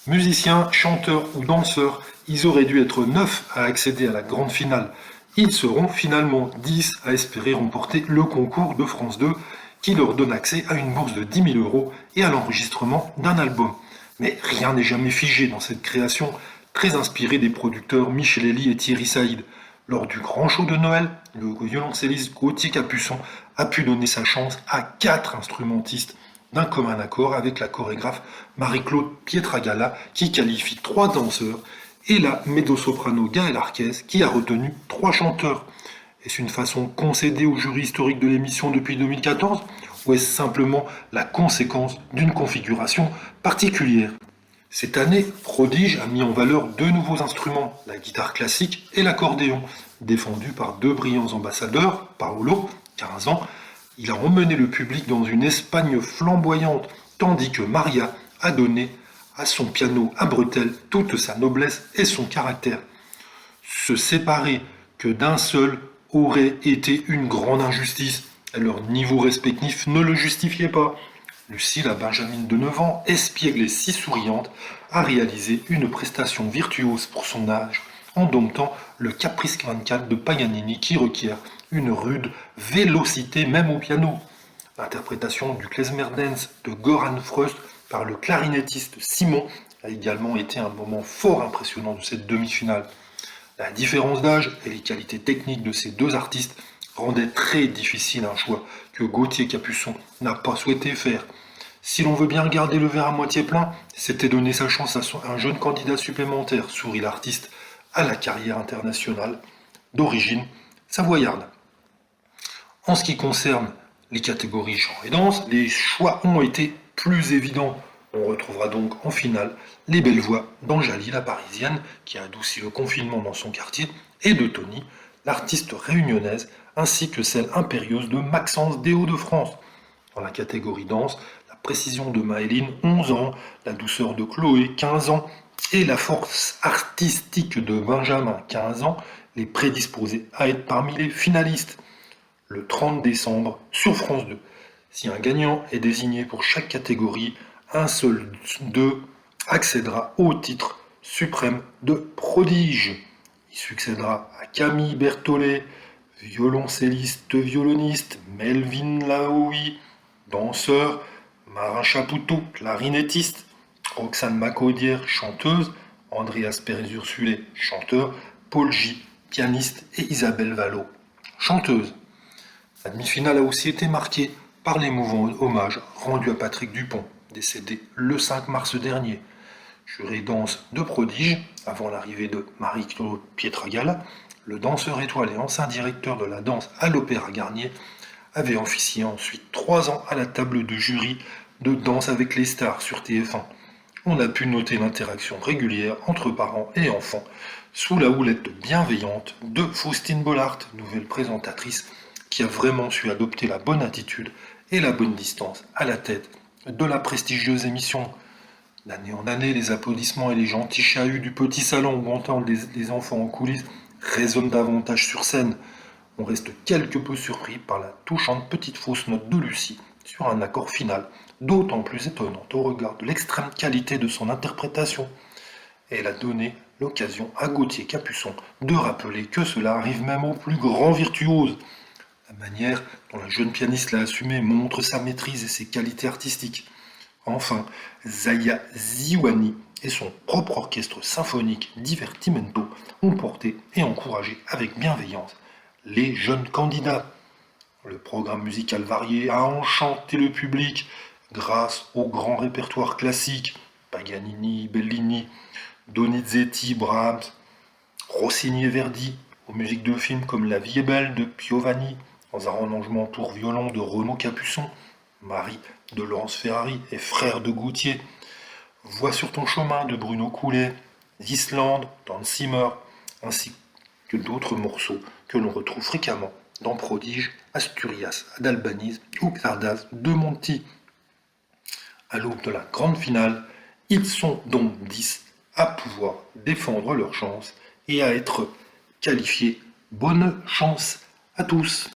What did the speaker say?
Musiciens, chanteurs ou danseurs, ils auraient dû être 9 à accéder à la grande finale. Ils seront finalement 10 à espérer remporter le concours de France 2 qui leur donne accès à une bourse de 10 000 € et à l'enregistrement d'un album. Mais rien n'est jamais figé dans cette création, très inspirée des producteurs Michel Elie et Thierry Saïd. Lors du grand show de Noël, le violoncelliste Gauthier Capuçon a pu donner sa chance à 4 instrumentistes d'un commun accord avec la chorégraphe Marie-Claude Pietragala qui qualifie 3 danseurs et la mezzo-soprano Gaëlle Arquez qui a retenu 3 chanteurs. Est-ce une façon concédée au jury historique de l'émission depuis 2014 ou est-ce simplement la conséquence d'une configuration particulière? Cette année, Prodige a mis en valeur 2 nouveaux instruments, la guitare classique et l'accordéon, défendus par 2 brillants ambassadeurs, Paolo, 15 ans, il a emmené le public dans une Espagne flamboyante, tandis que Maria a donné à son piano à bretelles toute sa noblesse et son caractère. Se séparer que d'un seul aurait été une grande injustice, et leur niveau respectif ne le justifiait pas. Lucille, la Benjamine de 9 ans, espiègle et si souriante, a réalisé une prestation virtuose pour son âge, en domptant le Caprice 24 de Paganini qui requiert une rude vélocité même au piano. L'interprétation du klezmer dance de Goran Frost par le clarinettiste Simon a également été un moment fort impressionnant de cette demi-finale. La différence d'âge et les qualités techniques de ces 2 artistes rendaient très difficile un choix que Gauthier Capuçon n'a pas souhaité faire. Si l'on veut bien regarder le verre à moitié plein, c'était donner sa chance à un jeune candidat supplémentaire, sourit l'artiste, à la carrière internationale, d'origine savoyarde. En ce qui concerne les catégories chant et danse, les choix ont été plus évidents. On retrouvera donc en finale les belles voix d'Anjali, la parisienne, qui a adouci le confinement dans son quartier, et de Tony, l'artiste réunionnaise, ainsi que celle impérieuse de Maxence des Hauts-de-France. Dans la catégorie danse, la précision de Maëline, 11 ans, la douceur de Chloé, 15 ans, et la force artistique de Benjamin, 15 ans, les prédisposés à être parmi les finalistes. Le 30 décembre, sur France 2. Si un gagnant est désigné pour chaque catégorie, un seul d'eux accédera au titre suprême de prodige. Il succédera à Camille Berthollet, violoncelliste violoniste, Melvin Laoui, danseur, Marin Chapoutot, clarinettiste, Roxane Macaudière, chanteuse, Andreas Pérez-Ursulé, chanteur, Paul J, pianiste et Isabelle Vallot, chanteuse. La demi-finale a aussi été marquée par l'émouvant hommage rendu à Patrick Dupont, décédé le 5 mars dernier. Jury danse de prodige, avant l'arrivée de Marie-Claude Pietragala, le danseur étoilé, ancien directeur de la danse à l'Opéra Garnier, avait officié ensuite 3 ans à la table de jury de Danse avec les stars sur TF1. On a pu noter l'interaction régulière entre parents et enfants, sous la houlette bienveillante de Faustine Bollard, nouvelle présentatrice, qui a vraiment su adopter la bonne attitude et la bonne distance à la tête de la prestigieuse émission. D'année en année, les applaudissements et les gentils chahuts du petit salon où entendent les enfants en coulisses résonnent davantage sur scène. On reste quelque peu surpris par la touchante petite fausse note de Lucie sur un accord final, d'autant plus étonnante au regard de l'extrême qualité de son interprétation. Elle a donné l'occasion à Gauthier Capuçon de rappeler que cela arrive même aux plus grands virtuoses. La manière dont la jeune pianiste l'a assumé montre sa maîtrise et ses qualités artistiques. Enfin, Zaya Ziwani et son propre orchestre symphonique Divertimento ont porté et encouragé avec bienveillance les jeunes candidats. Le programme musical varié a enchanté le public grâce au grand répertoire classique Paganini, Bellini, Donizetti, Brahms, Rossini et Verdi, aux musiques de films comme La vie est belle de Piovani, dans un arrangement pour violon de Renaud Capuçon, mari de Laurence Ferrari et frère de Gautier, Vois sur ton chemin de Bruno Coulet, Islande d'Hans Zimmer, ainsi que d'autres morceaux que l'on retrouve fréquemment dans Prodige, Asturias d'Albanese ou Xardas de Monti. À l'aube de la grande finale, ils sont donc 10 à pouvoir défendre leur chance et à être qualifiés. Bonne chance à tous!